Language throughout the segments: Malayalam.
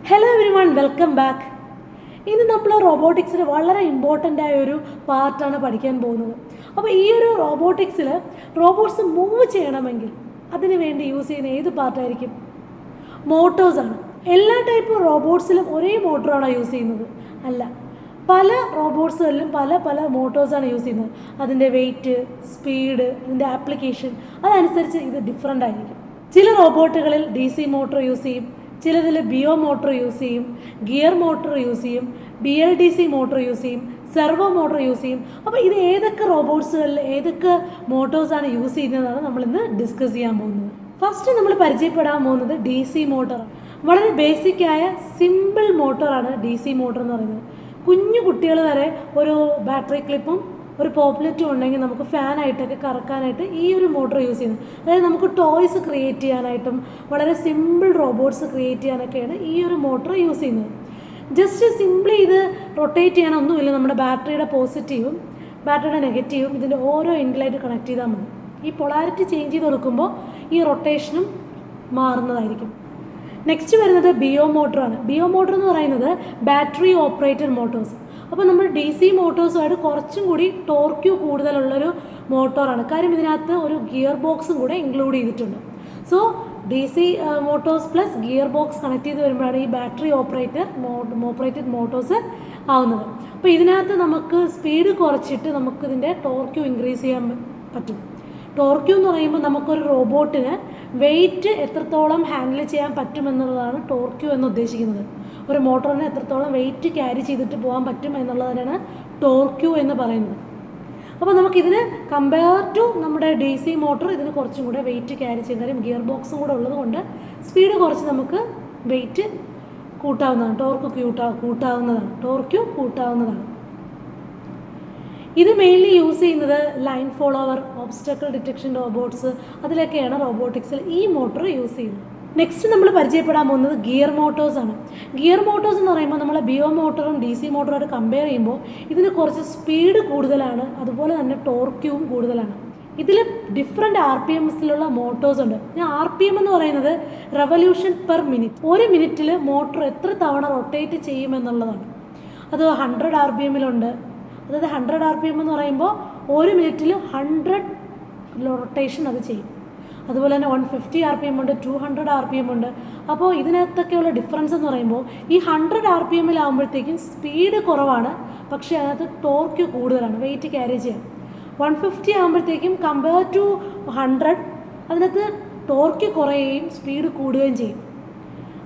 Hello every one, welcome back. ഇന്ന് നമ്മൾ റോബോട്ടിക്സിൽ വളരെ ഇമ്പോർട്ടൻ്റ് ആയ ഒരു പാർട്ടാണ് പഠിക്കാൻ പോകുന്നത്. അപ്പോൾ ഈ ഒരു റോബോട്ടിക്സിൽ റോബോട്ട്സ് മൂവ് ചെയ്യണമെങ്കിൽ അതിന് വേണ്ടി യൂസ് ചെയ്യുന്ന ഏത് പാർട്ടായിരിക്കും? മോട്ടോഴ്സാണ്. എല്ലാ ടൈപ്പ് റോബോട്ട്സിലും ഒരേ മോട്ടറാണോ യൂസ് ചെയ്യുന്നത്? അല്ല, പല റോബോട്ട്സുകളിലും പല പല മോട്ടോഴ്സാണ് യൂസ് ചെയ്യുന്നത്. അതിൻ്റെ വെയ്റ്റ്, സ്പീഡ്, അതിൻ്റെ ആപ്ലിക്കേഷൻ അതനുസരിച്ച് ഇത് ഡിഫറെൻ്റ് ആയിരിക്കും. ചില റോബോട്ടുകളിൽ DC മോട്ടോർ യൂസ് ചെയ്യും, ചിലതിൽ BO മോട്ടോർ യൂസ് ചെയ്യും, ഗിയർ മോട്ടോർ യൂസ് ചെയ്യും, BLDC മോട്ടോർ യൂസ് ചെയ്യും, സെർവോ മോട്ടോർ യൂസ് ചെയ്യും. അപ്പോൾ ഇത് ഏതൊക്കെ റോബോട്ട്സുകളിൽ ഏതൊക്കെ മോട്ടോഴ്സാണ് യൂസ് ചെയ്യുന്നതാണ് നമ്മളിന്ന് ഡിസ്കസ് ചെയ്യാൻ പോകുന്നത്. ഫസ്റ്റ് നമ്മൾ പരിചയപ്പെടാൻ പോകുന്നത് DC മോട്ടോർ. വളരെ ബേസിക്കായ സിമ്പിൾ മോട്ടോറാണ് DC മോട്ടോർ എന്ന് പറയുന്നത്. കുഞ്ഞു കുട്ടികൾ വരെ ഒരു ബാറ്ററി ക്ലിപ്പും ഒരു പോപ്ലെറ്റും ഉണ്ടെങ്കിൽ നമുക്ക് ഫാനായിട്ടൊക്കെ കറക്കാനായിട്ട് ഈ ഒരു മോട്ടോർ യൂസ് ചെയ്യുന്നത്. അതായത് നമുക്ക് ടോയ്സ് ക്രിയേറ്റ് ചെയ്യാനായിട്ടും വളരെ സിമ്പിൾ റോബോട്ട്സ് ക്രിയേറ്റ് ചെയ്യാനൊക്കെയാണ് ഈ ഒരു മോട്ടോർ യൂസ് ചെയ്യുന്നത്. ജസ്റ്റ് സിംപ്ലി ഇത് റൊട്ടേറ്റ് ചെയ്യാനൊന്നുമില്ല. നമ്മുടെ ബാറ്ററിയുടെ പോസിറ്റീവും ബാറ്ററിയുടെ നെഗറ്റീവും ഇതിൻ്റെ ഓരോ എൻഡിലായിട്ട് കണക്ട് ചെയ്താൽ മതി. ഈ പൊളാരിറ്റി ചേഞ്ച് ചെയ്ത് കൊടുക്കുമ്പോൾ ഈ റൊട്ടേഷനും മാറുന്നതായിരിക്കും. നെക്സ്റ്റ് വരുന്നത് BO മോട്ടറാണ്. BO മോട്ടർ എന്ന് പറയുന്നത് ബാറ്ററി ഓപ്പറേറ്റഡ് മോട്ടോഴ്സ്. അപ്പോൾ നമ്മൾ DC മോട്ടോഴ്സുമായിട്ട് കുറച്ചും കൂടി ടോർക്ക് കൂടുതലുള്ളൊരു മോട്ടോറാണ്. കാര്യം ഇതിനകത്ത് ഒരു ഗിയർ ബോക്സും കൂടെ ഇൻക്ലൂഡ് ചെയ്തിട്ടുണ്ട്. So DC Motors plus gear box connect ചെയ്ത് വരുമ്പോഴാണ് ഈ ബാറ്ററി ഓപ്പറേറ്റഡ് മോട്ടോഴ്സ് ആവുന്നത്. അപ്പോൾ ഇതിനകത്ത് നമുക്ക് സ്പീഡ് കുറച്ചിട്ട് നമുക്കിതിൻ്റെ ടോർക്ക് ഇൻക്രീസ് ചെയ്യാൻ പറ്റും. ടോർക്ക് എന്ന് പറയുമ്പോൾ നമുക്കൊരു റോബോട്ടിന് വെയിറ്റ് എത്രത്തോളം ഹാൻഡിൽ ചെയ്യാൻ പറ്റുമെന്നുള്ളതാണ് ടോർക്ക് എന്ന് ഉദ്ദേശിക്കുന്നത്. ഒരു മോട്ടോറിന് എത്രത്തോളം വെയിറ്റ് ക്യാരി ചെയ്തിട്ട് പോകാൻ പറ്റും എന്നുള്ളതിനാണ് ടോർക്ക് എന്ന് പറയുന്നത്. അപ്പോൾ നമുക്കിതിന് കമ്പയർ ടു നമ്മുടെ DC മോട്ടോർ ഇതിന് കുറച്ചും കൂടെ വെയിറ്റ് ക്യാരി ചെയ്യും. കാര്യം ഗിയർ ബോക്സും കൂടെ ഉള്ളത് കൊണ്ട് സ്പീഡ് കുറച്ച് നമുക്ക് വെയിറ്റ് കൂട്ടാവുന്നതാണ്, ടോർക്ക് കൂട്ടാവുന്നതാണ്. ഇത് മെയിൻലി യൂസ് ചെയ്യുന്നത് line follower, obstacle detection robots, അതിലൊക്കെയാണ് റോബോട്ടിക്സിൽ ഈ മോട്ടോർ യൂസ് ചെയ്യുന്നത്. നെക്സ്റ്റ് നമ്മൾ പരിചയപ്പെടാൻ പോകുന്നത് ഗിയർ മോട്ടോഴ്സാണ്. ഗിയർ മോട്ടോഴ്സ് എന്ന് പറയുമ്പോൾ നമ്മൾ BO മോട്ടറും DC മോട്ടറുമായിട്ട് കമ്പയർ ചെയ്യുമ്പോൾ ഇതിന് കുറച്ച് സ്പീഡ് കൂടുതലാണ്, അതുപോലെ തന്നെ ടോർക്യും കൂടുതലാണ്. ഇതിൽ ഡിഫറെൻറ്റ് RPMസിലുള്ള മോട്ടോഴ്സ് ഉണ്ട്. RPM എന്ന് പറയുന്നത് റെവല്യൂഷൻ പെർ മിനിറ്റ്. ഒരു മിനിറ്റിൽ മോട്ടർ എത്ര തവണ റൊട്ടേറ്റ് ചെയ്യുമെന്നുള്ളതാണ്. അത് 100 RPMലുണ്ട്. അതായത് 100 RPM എന്ന് പറയുമ്പോൾ ഒരു മിനിറ്റിൽ 100 റൊട്ടേഷൻ അത് ചെയ്യും. അതുപോലെ തന്നെ 150 RPM ഉണ്ട്, 200 RPM ഉണ്ട്. അപ്പോൾ ഇതിനകത്തൊക്കെയുള്ള ഡിഫറൻസ് എന്ന് പറയുമ്പോൾ ഈ 100 RPMലാകുമ്പോഴത്തേക്കും സ്പീഡ് കുറവാണ്, പക്ഷേ അതിനകത്ത് ടോർക്ക് കൂടുതലാണ്, വെയിറ്റ് ക്യാരി ചെയ്യാം. 150 ആകുമ്പോഴത്തേക്കും കമ്പയർ ടു 100 അതിനകത്ത് ടോർക്ക് കുറയുകയും സ്പീഡ് കൂടുകയും ചെയ്യും.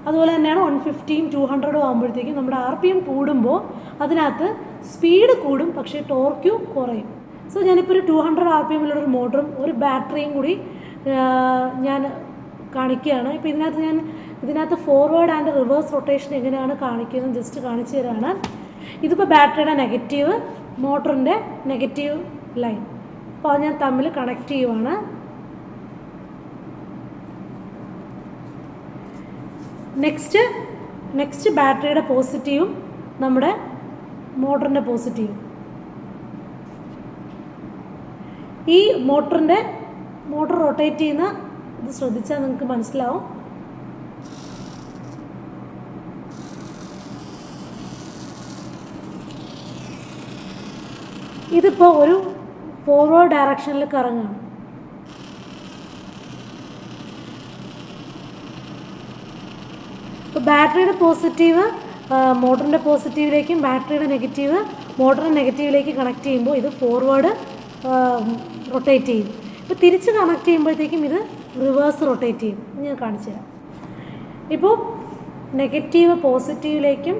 അതുപോലെ തന്നെയാണ് 150ഉം 200ഉം ആകുമ്പോഴത്തേക്കും നമ്മുടെ RPM കൂടുമ്പോൾ അതിനകത്ത് സ്പീഡ് കൂടും, പക്ഷേ ടോർക്യും കുറയും. സോ ഞാനിപ്പോൾ ഒരു 200 RPMലുള്ളൊരു മോട്ടറും ഒരു ബാറ്ററിയും കൂടി ഞാൻ കാണിക്കുകയാണ്. ഇപ്പോൾ ഇതിനകത്ത് ഫോർവേഡ് ആൻഡ് റിവേഴ്സ് റൊട്ടേഷൻ എങ്ങനെയാണ് കാണിക്കുന്നത് ജസ്റ്റ് കാണിച്ചു തരാണ്. ഇതിപ്പോൾ ബാറ്ററിയുടെ നെഗറ്റീവ്, മോട്ടറിൻ്റെ നെഗറ്റീവ് ലൈൻ. അപ്പോൾ അത് ഞാൻ തമ്മിൽ കണക്ട് ചെയ്യുവാണ്. നെക്സ്റ്റ് ബാറ്ററിയുടെ പോസിറ്റീവും നമ്മുടെ മോട്ടറിൻ്റെ പോസിറ്റീവും. ഈ മോട്ടർ റൊട്ടേറ്റ് ചെയ്യുന്ന ഇത് ശ്രദ്ധിച്ചാൽ നിങ്ങൾക്ക് മനസ്സിലാവും. ഇതിപ്പോൾ ഒരു ഫോർവേഡ് ഡയറക്ഷനിൽ കറങ്ങുകയാണ്. ഇപ്പോൾ ബാറ്ററിയുടെ പോസിറ്റീവ് മോട്ടറിൻ്റെ പോസിറ്റീവിലേക്കും ബാറ്ററിയുടെ നെഗറ്റീവ് മോട്ടറിൻ്റെ നെഗറ്റീവിലേക്ക് കണക്ട് ചെയ്യുമ്പോൾ ഇത് ഫോർവേഡ് റൊട്ടേറ്റ് ചെയ്യും. ഇപ്പോൾ തിരിച്ച് കണക്ട് ചെയ്യുമ്പോഴത്തേക്കും ഇത് റിവേഴ്സ് റൊട്ടേറ്റ് ചെയ്യും. ഞാൻ കാണിച്ചു തരാം. ഇപ്പോൾ നെഗറ്റീവ് പോസിറ്റീവിലേക്കും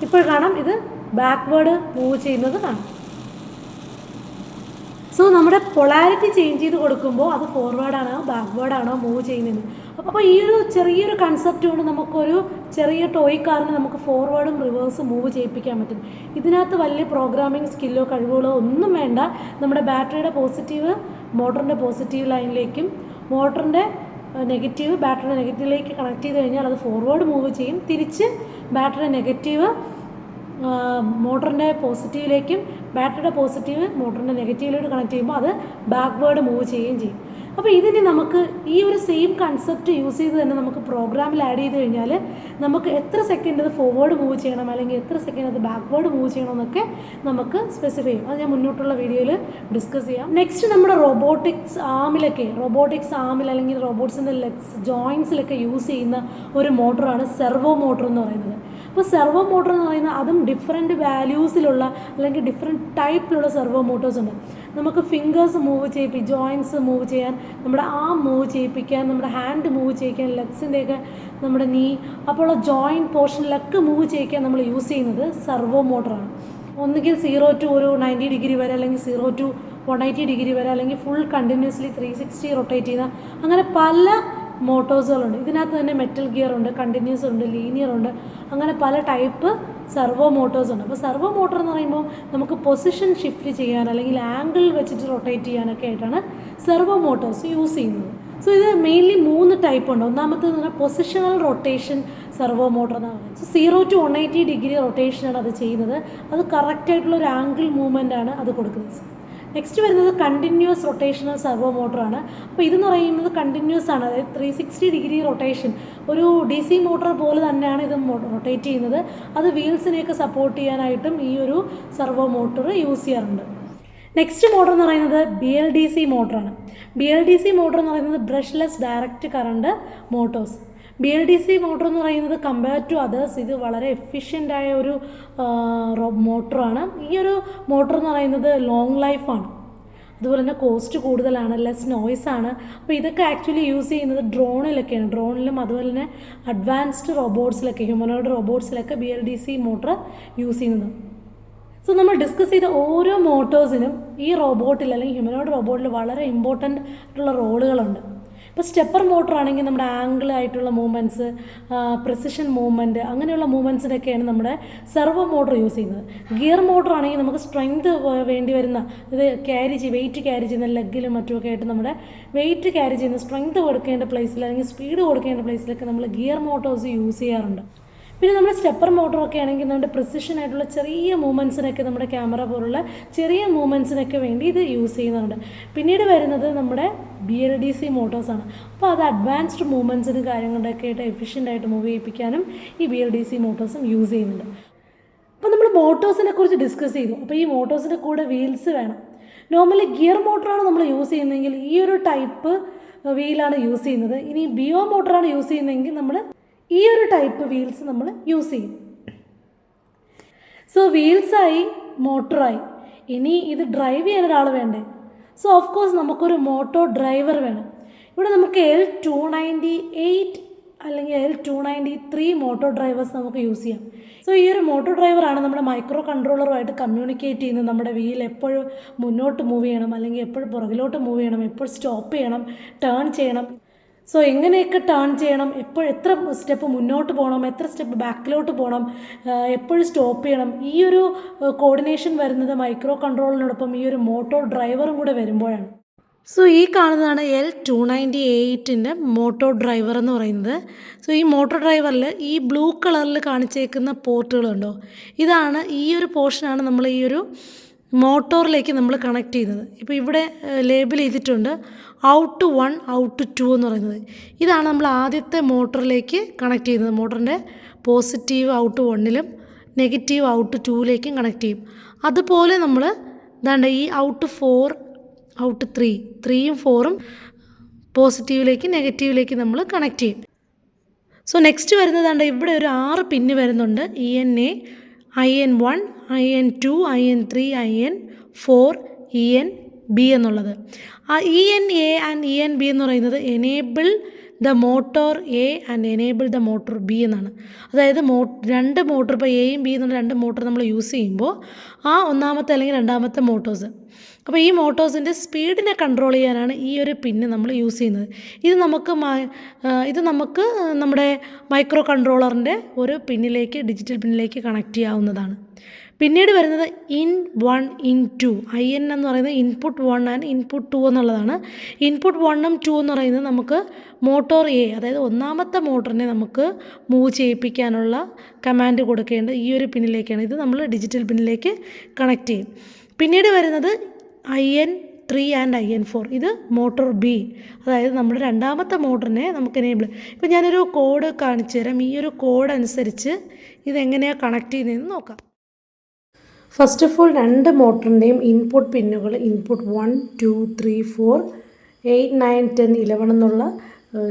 ഇപ്പോൾ കാണാം ഇത് ബാക്ക്വേർഡ് മൂവ് ചെയ്യുന്നത് കാണാം. സോ നമ്മുടെ പൊളാരിറ്റി ചേഞ്ച് ചെയ്ത് കൊടുക്കുമ്പോൾ അത് ഫോർവേഡാണോ ബാക്ക്വേർഡാണോ മൂവ് ചെയ്യുന്നത്. അപ്പോൾ ഈ ഒരു ചെറിയൊരു കൺസെപ്റ്റ് കൊണ്ട് നമുക്കൊരു ചെറിയ ടോയ് കാറിന് നമുക്ക് ഫോർവേഡും റിവേഴ്സും മൂവ് ചെയ്യിപ്പിക്കാൻ പറ്റും. ഇതിനകത്ത് വലിയ പ്രോഗ്രാമിംഗ് സ്കില്ലോ കഴിവുകളോ ഒന്നും വേണ്ട. നമ്മുടെ ബാറ്ററിയുടെ പോസിറ്റീവ് മോട്ടറിൻ്റെ പോസിറ്റീവ് ലൈനിലേക്കും മോട്ടറിൻ്റെ നെഗറ്റീവ് ബാറ്ററിയുടെ നെഗറ്റീവിലേക്ക് കണക്ട് ചെയ്ത് കഴിഞ്ഞാൽ അത് ഫോർവേഡ് മൂവ് ചെയ്യും. തിരിച്ച് ബാറ്ററി നെഗറ്റീവ് മോട്ടറിൻ്റെ പോസിറ്റീവിലേക്കും ബാറ്ററിയുടെ പോസിറ്റീവ് മോട്ടറിൻ്റെ നെഗറ്റീവിലോട്ട് കണക്ട് ചെയ്യുമ്പോൾ അത് ബാക്ക്വേർഡ് മൂവ് ചെയ്യുകയും ചെയ്യും. അപ്പോൾ ഇതിന് നമുക്ക് ഈ ഒരു സെയിം കൺസെപ്റ്റ് യൂസ് ചെയ്ത് തന്നെ നമുക്ക് പ്രോഗ്രാമിൽ ആഡ് ചെയ്ത് കഴിഞ്ഞാൽ നമുക്ക് എത്ര സെക്കൻഡ് അത് ഫോർവേഡ് മൂവ് ചെയ്യണം അല്ലെങ്കിൽ എത്ര സെക്കൻഡ് അത് ബാക്ക്വേർഡ് മൂവ് ചെയ്യണം എന്നൊക്കെ നമുക്ക് സ്പെസിഫൈ ചെയ്യും. അത് ഞാൻ മുന്നോട്ടുള്ള വീഡിയോയിൽ ഡിസ്കസ് ചെയ്യാം. നെക്സ്റ്റ് നമ്മുടെ റോബോട്ടിക്സ് ആമിൽ അല്ലെങ്കിൽ റോബോട്ട്സിൻ്റെ ലെഗ്സ് ജോയിൻസിലൊക്കെ യൂസ് ചെയ്യുന്ന ഒരു മോട്ടറാണ് സെർവോ മോട്ടർ എന്ന് പറയുന്നത്. അപ്പോൾ സെർവോ മോട്ടർ എന്ന് പറയുന്നത് അതും ഡിഫറെൻറ്റ് വാല്യൂസിലുള്ള അല്ലെങ്കിൽ ഡിഫറെൻറ്റ് ടൈപ്പിലുള്ള സെർവോ മോട്ടോഴ്സ് ഉണ്ട്. നമുക്ക് ഫിംഗേഴ്സ് മൂവ് ചെയ്യിപ്പിക്കും, ജോയിൻസ് മൂവ് ചെയ്യാൻ, നമ്മുടെ ആം മൂവ് ചെയ്യിപ്പിക്കാൻ, നമ്മുടെ ഹാൻഡ് മൂവ് ചെയ്യിക്കാൻ, ലെഗ്സിൻ്റെയൊക്കെ നമ്മുടെ നീ അപ്പോൾ ജോയിൻറ്റ് പോർഷനിലൊക്കെ മൂവ് ചെയ്യിക്കാൻ നമ്മൾ യൂസ് ചെയ്യുന്നത് സെർവോ മോട്ടറാണ്. ഒന്നുകിൽ 0 to ഒരു 90 ഡിഗ്രി വരെ, അല്ലെങ്കിൽ 0 to 180 ഡിഗ്രി വരെ, അല്ലെങ്കിൽ ഫുൾ കണ്ടിന്യൂസ്ലി 360 റൊട്ടേറ്റ് ചെയ്യുന്ന അങ്ങനെ പല മോട്ടോഴ്സുകളുണ്ട്. ഇതിനകത്ത് തന്നെ മെറ്റൽ ഗിയർ ഉണ്ട്, കണ്ടിന്യൂസ് ഉണ്ട്, ലീനിയർ ഉണ്ട്, അങ്ങനെ പല ടൈപ്പ് സെർവോ മോട്ടോഴ്സ് ഉണ്ട്. അപ്പോൾ സെർവോ മോട്ടർ എന്ന് പറയുമ്പോൾ നമുക്ക് പൊസിഷൻ ഷിഫ്റ്റ് ചെയ്യാൻ അല്ലെങ്കിൽ ആംഗിൾ വെച്ചിട്ട് റൊട്ടേറ്റ് ചെയ്യാനൊക്കെ ആയിട്ടാണ് സെർവോ മോട്ടോഴ്സ് യൂസ് ചെയ്യുന്നത്. സോ ഇത് മെയിൻലി 3 ടൈപ്പ് ഉണ്ട്. ഒന്നാമത്തേന്ന് പറഞ്ഞാൽ പൊസിഷണൽ റൊട്ടേഷൻ സെർവോ മോട്ടർ എന്നാണ് പറയുന്നത്. 0 to 180 ഡിഗ്രി റൊട്ടേഷനാണ് അത് ചെയ്യുന്നത്. അത് കറക്റ്റായിട്ടുള്ളൊരു ആംഗിൾ മൂവ്മെൻ്റ് ആണ് അത് കൊടുക്കുന്നത്. നെക്സ്റ്റ് വരുന്നത് കണ്ടിന്യൂസ് റൊട്ടേഷണൽ സെർവോ മോട്ടറാണ്. അപ്പോൾ ഇതെന്ന് പറയുന്നത് കണ്ടിന്യൂസ് ആണ്, അതായത് 360 ഡിഗ്രി റൊട്ടേഷൻ. ഒരു DC മോട്ടർ പോലെ തന്നെയാണ് ഇത് റൊട്ടേറ്റ് ചെയ്യുന്നത്. അത് വീൽസിനെയൊക്കെ സപ്പോർട്ട് ചെയ്യാനായിട്ടും ഈ ഒരു സെർവോ മോട്ടർ യൂസ് ചെയ്യാറുണ്ട്. നെക്സ്റ്റ് മോട്ടർ എന്ന് പറയുന്നത് BLDC മോട്ടറാണ്. BLDC മോട്ടർ എന്ന് പറയുന്നത് brushless direct current Motors. BLDC motor എന്ന് പറയുന്നത് കമ്പയർ ടു അതേഴ്സ് ഇത് വളരെ എഫിഷ്യൻ്റായ ഒരു മോട്ടറാണ്. ഈ ഒരു മോട്ടർ എന്ന് പറയുന്നത് ലോങ് ലൈഫാണ്, അതുപോലെ തന്നെ കോസ്റ്റ് കൂടുതലാണ്, ലെസ് നോയ്സാണ്. അപ്പോൾ ഇതൊക്കെ ആക്ച്വലി യൂസ് ചെയ്യുന്നത് ഡ്രോണിലൊക്കെയാണ്. ഡ്രോണിലും അതുപോലെ തന്നെ അഡ്വാൻസ്ഡ് റോബോട്ട്സിലൊക്കെ, ഹ്യൂമനോയിഡ് റോബോട്ട്സിലൊക്കെ BLDC മോട്ടർ യൂസ് ചെയ്യുന്നത്. സോ നമ്മൾ ഡിസ്കസ് ചെയ്ത ഓരോ മോട്ടോഴ്സിനും ഈ റോബോട്ടിൽ അല്ലെങ്കിൽ ഹ്യൂമനോയിഡ് റോബോട്ടിൽ വളരെ ഇമ്പോർട്ടൻ്റ് ആയിട്ടുള്ള റോളുകളുണ്ട്. ഇപ്പോൾ സ്റ്റെപ്പർ മോട്ടർ ആണെങ്കിൽ നമ്മുടെ ആംഗിൾ ആയിട്ടുള്ള മൂവ്മെൻറ്റ്സ്, പ്രിസിഷൻ മൂവ്മെൻറ്റ്, അങ്ങനെയുള്ള മൂവ്മെൻറ്റ്സിനൊക്കെയാണ് നമ്മുടെ സെർവോ മോട്ടർ യൂസ് ചെയ്യുന്നത്. ഗിയർ മോട്ടർ ആണെങ്കിൽ നമുക്ക് സ്ട്രെങ്ത് വേണ്ടി വരുന്ന ഇത് വെയിറ്റ് ക്യാരി ചെയ്യുന്ന ലെഗിലും മറ്റുമൊക്കെ ആയിട്ട് നമ്മുടെ വെയിറ്റ് ക്യാരി ചെയ്യുന്ന സ്ട്രെങ്ത് കൊടുക്കേണ്ട പ്ലേസിൽ അല്ലെങ്കിൽ സ്പീഡ് കൊടുക്കേണ്ട പ്ലേസിലൊക്കെ നമ്മൾ ഗിയർ മോട്ടോഴ്സ് യൂസ് ചെയ്യാറുണ്ട്. പിന്നെ നമ്മുടെ സ്റ്റെപ്പർ മോട്ടറൊക്കെ ആണെങ്കിൽ നമ്മുടെ പ്രിസിഷൻ ആയിട്ടുള്ള ചെറിയ മൂവ്മെൻറ്റ്സിനൊക്കെ നമ്മുടെ ക്യാമറ പോലുള്ള ചെറിയ മൂവ്മെൻറ്റ്സിനൊക്കെ വേണ്ടി ഇത് യൂസ് ചെയ്യുന്നുണ്ട്. പിന്നീട് വരുന്നത് നമ്മുടെ BLDC മോട്ടോഴ്സാണ്. അപ്പോൾ അത് അഡ്വാൻസ്ഡ് മൂവ്മെൻറ്റ്സിനും കാര്യങ്ങളൊക്കെ ആയിട്ട് എഫിഷ്യൻ്റായിട്ട് മൂവ് ചെയ്യിപ്പിക്കാനും ഈ BLDC മോട്ടോഴ്സും യൂസ് ചെയ്യുന്നുണ്ട്. അപ്പോൾ നമ്മൾ മോട്ടോഴ്സിനെ കുറിച്ച് ഡിസ്കസ് ചെയ്തു. അപ്പോൾ ഈ മോട്ടോഴ്സിൻ്റെ കൂടെ വീൽസ് വേണം. നോർമലി ഗിയർ മോട്ടറാണ് നമ്മൾ യൂസ് ചെയ്യുന്നതെങ്കിൽ ഈ ഒരു ടൈപ്പ് വീലാണ് യൂസ് ചെയ്യുന്നത്. ഇനി BO മോട്ടറാണ് യൂസ് ചെയ്യുന്നതെങ്കിൽ നമ്മൾ ഈ ഒരു ടൈപ്പ് വീൽസ് നമ്മൾ യൂസ് ചെയ്യും. സോ വീൽസായി, മോട്ടറായി. ഇനി ഇത് ഡ്രൈവ് ചെയ്യാൻ ഒരാൾ വേണ്ടേ? സോ ഓഫ് കോഴ്സ് നമുക്കൊരു മോട്ടോ ഡ്രൈവർ വേണം. ഇവിടെ നമുക്ക് L298 അല്ലെങ്കിൽ L293 മോട്ടോ ഡ്രൈവേഴ്സ് നമുക്ക് യൂസ് ചെയ്യാം. സോ ഈ ഒരു മോട്ടോ ഡ്രൈവറാണ് നമ്മുടെ മൈക്രോ കൺട്രോളറുമായിട്ട് കമ്മ്യൂണിക്കേറ്റ് ചെയ്യുന്നത്. നമ്മുടെ വീൽ എപ്പോഴും മുന്നോട്ട് മൂവ് ചെയ്യണം അല്ലെങ്കിൽ എപ്പോഴും പുറകിലോട്ട് മൂവ് ചെയ്യണം, എപ്പോഴും സ്റ്റോപ്പ് ചെയ്യണം, ടേൺ ചെയ്യണം. സോ എങ്ങനെയൊക്കെ ടേൺ ചെയ്യണം, എത്ര സ്റ്റെപ്പ് മുന്നോട്ട് പോകണം, എത്ര സ്റ്റെപ്പ് ബാക്കിലോട്ട് പോകണം, എപ്പോഴും സ്റ്റോപ്പ് ചെയ്യണം, ഈ ഒരു കോർഡിനേഷൻ വരുന്നത് മൈക്രോ കൺട്രോളിനോടൊപ്പം ഈ ഒരു മോട്ടോ ഡ്രൈവറും കൂടെ വരുമ്പോഴാണ്. സോ ഈ കാണുന്നതാണ് L298 മോട്ടോ ഡ്രൈവർ എന്ന് പറയുന്നത്. സോ ഈ മോട്ടോ ഡ്രൈവറിൽ ഈ ബ്ലൂ കളറിൽ കാണിച്ചേക്കുന്ന പോർട്ടുകളുണ്ടോ, ഇതാണ് ഈ ഒരു പോർഷനാണ് നമ്മൾ ഈ ഒരു മോട്ടോറിലേക്ക് നമ്മൾ കണക്ട് ചെയ്യുന്നത്. ഇപ്പോൾ ഇവിടെ ലേബിൾ ചെയ്തിട്ടുണ്ട് ഔട്ട് 1 ഔട്ട് 2 എന്ന് പറയുന്നത്. ഇതാണ് നമ്മൾ ആദ്യത്തെ മോട്ടറിലേക്ക് കണക്ട് ചെയ്യുന്നത്. മോട്ടറിൻ്റെ പോസിറ്റീവ് ഔട്ട് 1ലും നെഗറ്റീവ് ഔട്ട് 2ലേക്കും കണക്ട് ചെയ്യും. അതുപോലെ നമ്മൾ ഇതാണ്ട് ഈ ഔട്ട് 4 ഔട്ട് 3യും 4ഉം പോസിറ്റീവിലേക്ക് നെഗറ്റീവിലേക്ക് നമ്മൾ കണക്ട് ചെയ്യും. സോ നെക്സ്റ്റ് വരുന്നതാണ്ട് ഇവിടെ ഒരു 6 പിന്ന് വരുന്നുണ്ട്. ENA, IN1, IN2, IN3, IN4, ENB എന്നുള്ളത്. ആ ENA ആൻഡ് ENB എന്ന് പറയുന്നത് enable the motor A and enable the motor B എന്നാണ്. അതായത് രണ്ട് മോട്ടോർ, ഇപ്പോൾ എയും ബി എന്നുള്ള രണ്ട് മോട്ടോർ നമ്മൾ യൂസ് ചെയ്യുമ്പോൾ ആ ഒന്നാമത്തെ അല്ലെങ്കിൽ രണ്ടാമത്തെ മോട്ടോഴ്സ്, അപ്പോൾ ഈ മോട്ടോഴ്സിൻ്റെ സ്പീഡിനെ കൺട്രോൾ ചെയ്യാനാണ് ഈ ഒരു പിന്ന് നമ്മൾ യൂസ് ചെയ്യുന്നത്. ഇത് നമുക്ക് നമ്മുടെ മൈക്രോ കൺട്രോളറിൻ്റെ ഒരു പിന്നിലേക്ക്, ഡിജിറ്റൽ പിന്നിലേക്ക് കണക്ട് ചെയ്യാവുന്നതാണ്. പിന്നീട് വരുന്നത് ഇൻ 1 ഇൻ 2. IN എന്ന് പറയുന്നത് ഇൻപുട്ട് 1 ആൻഡ് ഇൻപുട്ട് 2 എന്നുള്ളതാണ്. ഇൻപുട്ട് 1ഉം 2 എന്ന് പറയുന്നത് നമുക്ക് മോട്ടോർ എ, അതായത് ഒന്നാമത്തെ മോട്ടറിനെ നമുക്ക് മൂവ് ചെയ്യിപ്പിക്കാനുള്ള കമാൻഡ് കൊടുക്കേണ്ടത് ഈ ഒരു പിന്നിലേക്കാണ്. ഇത് നമ്മൾ ഡിജിറ്റൽ പിന്നിലേക്ക് കണക്ട് ചെയ്യും. പിന്നീട് വരുന്നത് IN3 ആൻഡ് IN4. ഇത് മോട്ടോർ ബി, അതായത് നമ്മുടെ രണ്ടാമത്തെ മോട്ടറിനെ നമുക്ക് എനേബിൾ. ഇപ്പോൾ ഞാനൊരു കോഡ് കാണിച്ചു തരാം. ഈ ഒരു കോഡ് അനുസരിച്ച് ഇതെങ്ങനെയാണ് കണക്ട് ചെയ്യുന്നതെന്ന് നോക്കാം. ഫസ്റ്റ് ഓഫ് ഓൾ രണ്ട് മോട്ടറിൻ്റെയും ഇൻപുട്ട് പിന്നുകൾ ഇൻപുട്ട് 1, 2, 3, 4, 8, 9, 10, 11 എന്നുള്ള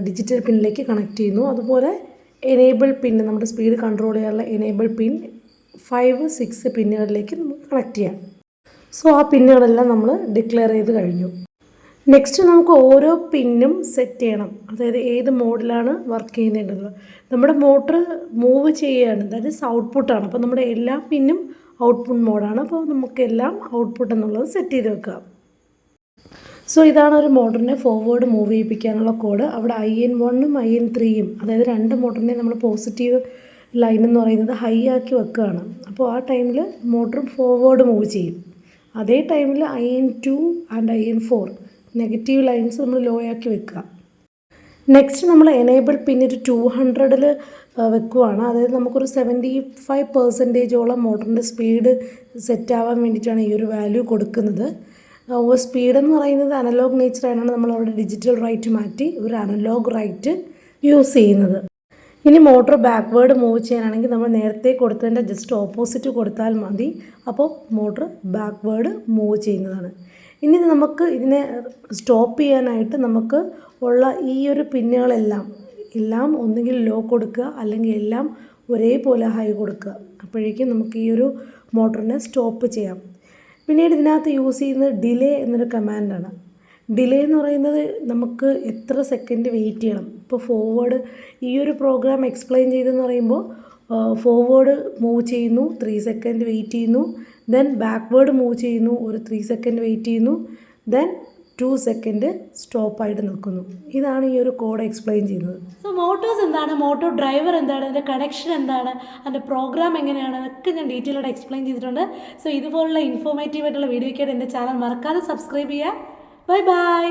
ഡിജിറ്റൽ പിന്നിലേക്ക് കണക്ട് ചെയ്യുന്നു. അതുപോലെ എനേബിൾ പിന്ന്, നമ്മുടെ സ്പീഡ് കൺട്രോൾ ചെയ്യാനുള്ള എനേബിൾ പിൻ 5, 6 പിന്നുകളിലേക്ക് നമുക്ക് കണക്ട് ചെയ്യാം. സോ ആ പിന്നുകളെല്ലാം നമ്മൾ ഡിക്ലെയർ ചെയ്ത് കഴിഞ്ഞു. നെക്സ്റ്റ് നമുക്ക് ഓരോ പിന്നും സെറ്റ് ചെയ്യണം, അതായത് ഏത് മോഡിലാണ് വർക്ക് ചെയ്യുന്നതെന്നുള്ളത്. നമ്മുടെ മോട്ടർ മൂവ് ചെയ്യുകയാണ്, അതായത് ഔട്ട്പുട്ടാണ്. അപ്പോൾ നമ്മുടെ എല്ലാ പിന്നും ഔട്ട്പുട്ട് മോഡാണ്. അപ്പോൾ നമുക്കെല്ലാം ഔട്ട്പുട്ട് എന്നുള്ളത് സെറ്റ് ചെയ്ത് വെക്കുക. സോ ഇതാണ് ഒരു മോട്ടറിനെ ഫോർവേഡ് മൂവ് ചെയ്യിപ്പിക്കാനുള്ള കോഡ്. അവിടെ IN1ഉം IN3യും, അതായത് രണ്ട് മോട്ടറിനെ നമ്മൾ പോസിറ്റീവ് ലൈൻ എന്ന് പറയുന്നത് ഹൈ ആക്കി വെക്കുകയാണ്. അപ്പോൾ ആ ടൈമിൽ മോട്ടർ ഫോർവേഡ് മൂവ് ചെയ്യും. അതേ ടൈമിൽ IN2 and IN4 negative lines നമ്മൾ ലോ ആക്കി വെക്കുക. നെക്സ്റ്റ് നമ്മൾ എനേബിൾ പിൻ ഒരു 200-ൽ വെക്കുകയാണ്. അതായത് നമുക്കൊരു 75% മോട്ടറിൻ്റെ സ്പീഡ് സെറ്റ് ആവാൻ വേണ്ടിയിട്ടാണ് ഈ ഒരു വാല്യൂ കൊടുക്കുന്നത്. സ്പീഡ് എന്ന് പറയുന്നത് അനലോഗ് നേച്ചറാണ്. നമ്മളവിടെ ഡിജിറ്റൽ റൈറ്റ് മാറ്റി ഒരു അനലോഗ് റൈറ്റ് യൂസ് ചെയ്യുന്നത്. ഇനി മോട്ടോർ ബാക്ക്വേർഡ് മൂവ് ചെയ്യാനാണെങ്കിൽ നമ്മൾ നേരത്തെ കൊടുത്തതിൻ്റെ ജസ്റ്റ് ഓപ്പോസിറ്റ് കൊടുത്താൽ മതി. അപ്പോൾ മോട്ടോർ ബാക്ക്വേർഡ് മൂവ് ചെയ്യുന്നതാണ്. ഇനി നമുക്ക് ഇതിനെ സ്റ്റോപ്പ് ചെയ്യാനായിട്ട് നമുക്ക് ഉള്ള ഈ ഒരു പിന്നുകളെല്ലാം ഒന്നുകിൽ ലോ കൊടുക്കുക, അല്ലെങ്കിൽ എല്ലാം ഒരേപോലെ ഹൈ കൊടുക്കുക. അപ്പോഴേക്കും നമുക്ക് ഈ ഒരു മോട്ടറിനെ സ്റ്റോപ്പ് ചെയ്യാം. പിന്നീട് ഇതിനകത്ത് യൂസ് ചെയ്യുന്നത് ഡിലേ എന്നൊരു കമാൻഡാണ്. ഡിലേ എന്ന് പറയുന്നത് നമുക്ക് എത്ര സെക്കൻഡ് വെയിറ്റ് ചെയ്യണം. ഇപ്പോൾ ഫോർവേഡ് ഈ ഒരു പ്രോഗ്രാം എക്സ്പ്ലെയിൻ ചെയ്തെന്ന് പറയുമ്പോൾ ഫോർവേഡ് മൂവ് ചെയ്യുന്നു, 3 സെക്കൻഡ് വെയിറ്റ് ചെയ്യുന്നു. ദെൻ ബാക്ക്വേർഡ് മൂവ് ചെയ്യുന്നു, ഒരു 3 സെക്കൻഡ് വെയിറ്റ് ചെയ്യുന്നു. ദെൻ 2 സെക്കൻഡ് സ്റ്റോപ്പായിട്ട് നിൽക്കുന്നു. ഇതാണ് ഈ ഒരു കോഡ് എക്സ്പ്ലെയിൻ ചെയ്യുന്നത്. സോ മോട്ടോഴ്സ് എന്താണ്, മോട്ടോർ ഡ്രൈവർ എന്താണ്, അതിൻ്റെ കണക്ഷൻ എന്താണ്, അതിൻ്റെ പ്രോഗ്രാം എങ്ങനെയാണ്, അതൊക്കെ ഞാൻ ഡീറ്റെയിൽ ആയിട്ട് എക്സ്പ്ലെയിൻ ചെയ്തിട്ടുണ്ട്. സോ ഇതുപോലുള്ള ഇൻഫോർമേറ്റീവ് ആയിട്ടുള്ള വീഡിയോയ്ക്കായിട്ട് എൻ്റെ ചാനൽ മറക്കാതെ സബ്സ്ക്രൈബ് ചെയ്യുക. Bye bye.